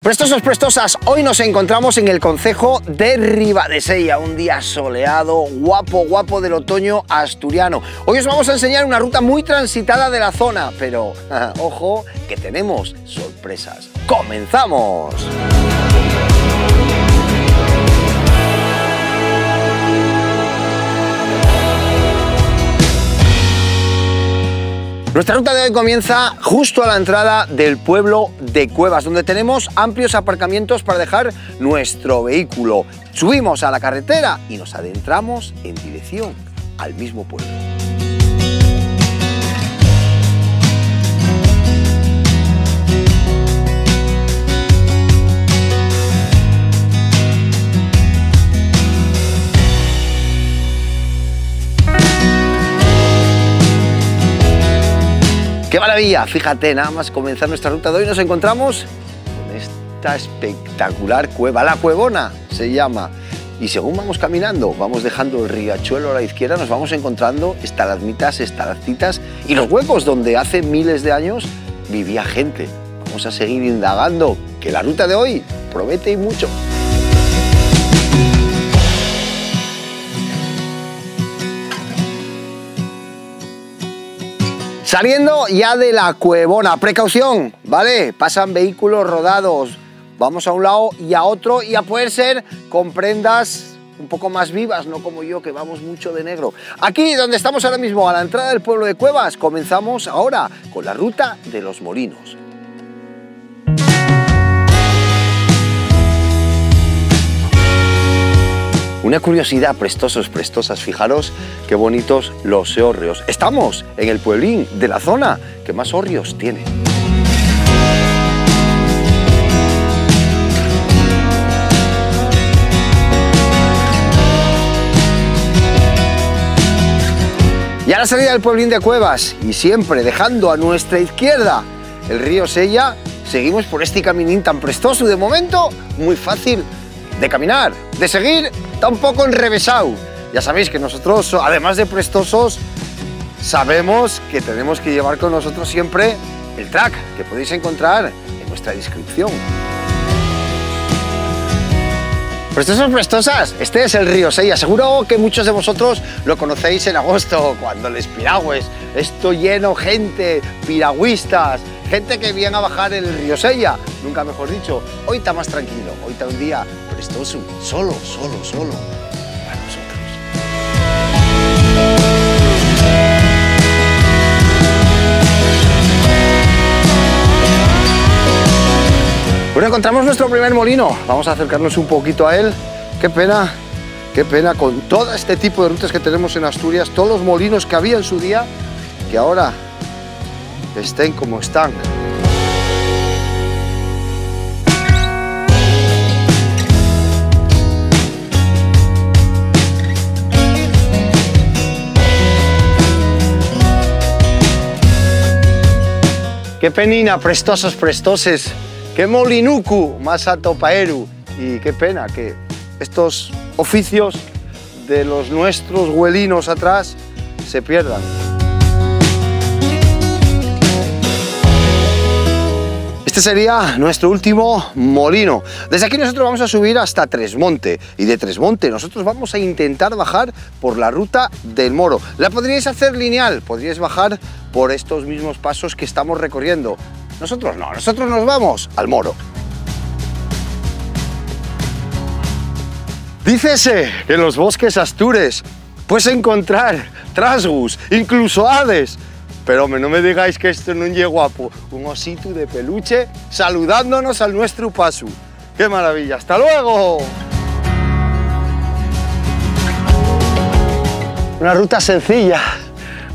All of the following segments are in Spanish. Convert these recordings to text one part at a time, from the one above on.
Prestosos, prestosas, hoy nos encontramos en el concejo de Ribadesella, un día soleado, guapo del otoño asturiano. Hoy os vamos a enseñar una ruta muy transitada de la zona, pero ojo que tenemos sorpresas. ¡Comenzamos! Nuestra ruta de hoy comienza justo a la entrada del pueblo de Cuevas, donde tenemos amplios aparcamientos para dejar nuestro vehículo. Subimos a la carretera y nos adentramos en dirección al mismo pueblo. ¡Qué maravilla! Fíjate, nada más comenzar nuestra ruta de hoy nos encontramos con esta espectacular cueva, La Cuevona se llama. Y según vamos caminando, vamos dejando el riachuelo a la izquierda, nos vamos encontrando estalagmitas, estalactitas y los huecos donde hace miles de años vivía gente. Vamos a seguir indagando, que la ruta de hoy promete y mucho. Saliendo ya de La Cuevona, precaución, ¿vale? Pasan vehículos rodados, vamos a un lado y a otro y a poder ser con prendas un poco más vivas, no como yo que vamos mucho de negro. Aquí donde estamos ahora mismo, a la entrada del pueblo de Cuevas, comenzamos ahora con la ruta de los molinos. Una curiosidad, prestosos, prestosas, fijaros qué bonitos los hórreos. Estamos en el pueblín de la zona que más hórreos tiene. Y a la salida del pueblín de Cuevas, y siempre dejando a nuestra izquierda el río Sella, seguimos por este caminín tan prestoso y de momento muy fácil de caminar, de seguir, tampoco enrevesado. Ya sabéis que nosotros, además de prestosos, sabemos que tenemos que llevar con nosotros siempre el track que podéis encontrar en nuestra descripción. Prestosos, prestosas, este es el río Sella. Seguro que muchos de vosotros lo conocéis en agosto, cuando les piragües, esto lleno gente, piragüistas, gente que viene a bajar el río Sella, nunca mejor dicho. Hoy está más tranquilo, hoy está un día prestoso, solo para nosotros. Bueno, encontramos nuestro primer molino, vamos a acercarnos un poquito a él. Qué pena con todo este tipo de rutas que tenemos en Asturias, todos los molinos que había en su día, que ahora estén como están. Qué penina, prestosos, prestoses, qué molinucu, más atopaeru. Y qué pena que estos oficios de los nuestros huelinos atrás se pierdan. Este sería nuestro último molino. Desde aquí nosotros vamos a subir hasta Tresmonte y de Tresmonte nosotros vamos a intentar bajar por la ruta del Moro. La podríais hacer lineal, podríais bajar por estos mismos pasos que estamos recorriendo. Nosotros no, nosotros nos vamos al Moro. Dícese que en los bosques astures puedes encontrar trasgus, incluso aves. Pero no me digáis que esto no es guapo, un osito de peluche saludándonos al nuestro paso. ¡Qué maravilla! ¡Hasta luego! Una ruta sencilla,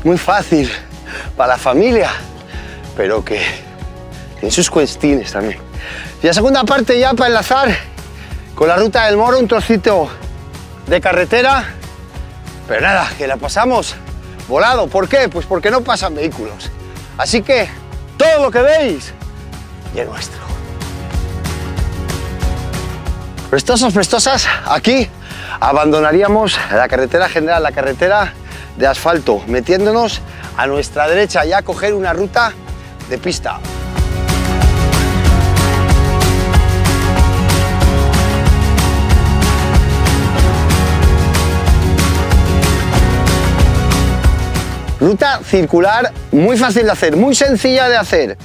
muy fácil para la familia, pero que tiene sus cuestines también. Y la segunda parte ya para enlazar con la ruta del Moro, un trocito de carretera, pero nada, que la pasamos volado. ¿Por qué? Pues porque no pasan vehículos. Así que todo lo que veis es nuestro. Prestosos, prestosas, aquí abandonaríamos la carretera general, la carretera de asfalto, metiéndonos a nuestra derecha ya a coger una ruta de pista. ruta circular muy fácil de hacer, muy sencilla de hacer.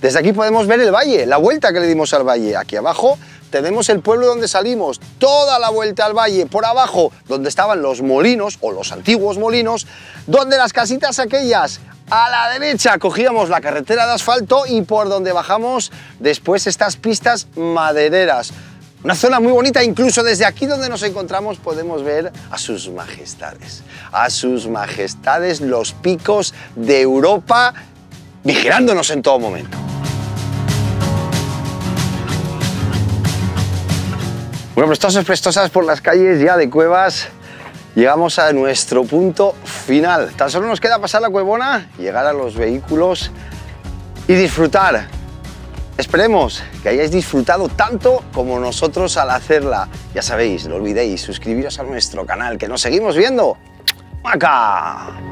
Desde aquí podemos ver el valle, la vuelta que le dimos al valle. Aquí abajo tenemos el pueblo donde salimos, toda la vuelta al valle. Por abajo, donde estaban los molinos, o los antiguos molinos, donde las casitas aquellas. A la derecha cogíamos la carretera de asfalto y por donde bajamos después estas pistas madereras. Una zona muy bonita, incluso desde aquí donde nos encontramos podemos ver a sus majestades los picos de Europa vigilándonos en todo momento. Bueno, prestosos, prestosas por las calles ya de Cuevas, llegamos a nuestro punto final. Tan solo nos queda pasar la Cuevona, llegar a los vehículos y disfrutar. Esperemos que hayáis disfrutado tanto como nosotros al hacerla. Ya sabéis, no olvidéis suscribiros a nuestro canal, que nos seguimos viendo. ¡Maca!